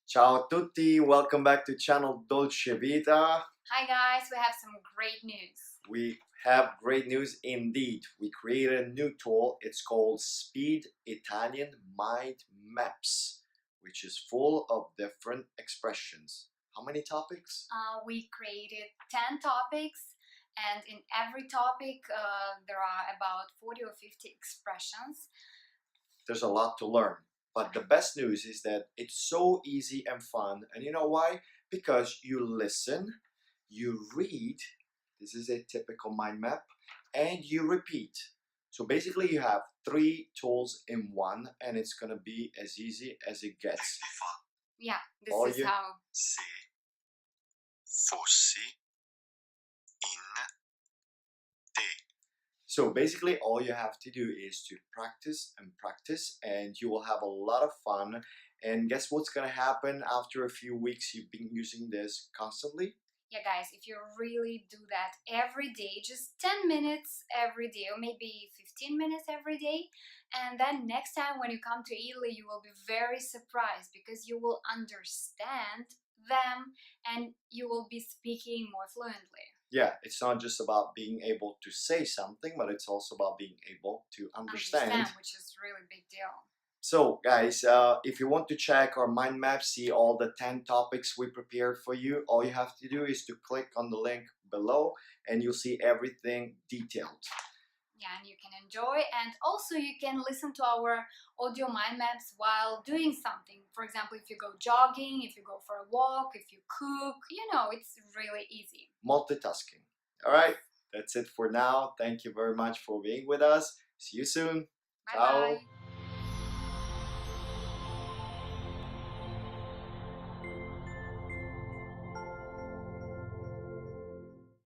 Ciao a tutti, welcome back to channel Dolce Vita. Hi guys, we have some great news. We have great news indeed. We created a new tool. It's called Speed Italian Mind Maps, which is full of different expressions. How many topics? We created 10 topics, and in every topic there are about 40 or 50 expressions. There's a lot to learn. But the best news is that it's so easy and fun. And you know why? Because you listen, you read, this is a typical mind map, and you repeat. So basically you have 3 tools in one, and it's gonna be as easy as it gets. Yeah, this All is you- how. Se fossi in te. So basically all you have to do is to practice and practice, and you will have a lot of fun. And guess what's gonna happen after a few weeks you've been using this constantly? Yeah guys, if you really do that every day, just 10 minutes every day, or maybe 15 minutes every day, and then next time when you come to Italy you will be very surprised because you will understand them and you will be speaking more fluently. Yeah, it's not just about being able to say something, but it's also about being able to understand. Which is really big deal. So guys, if you want to check our mind map, see all the 10 topics we prepared for you, all you have to do is to click on the link below and you'll see everything detailed. Yeah, and you can enjoy, and also you can listen to our audio mind maps while doing something. For example, if you go jogging, if you go for a walk, if you cook, it's really easy. Multitasking. All right, that's it for now. Thank you very much for being with us. See you soon. Bye Ciao. bye.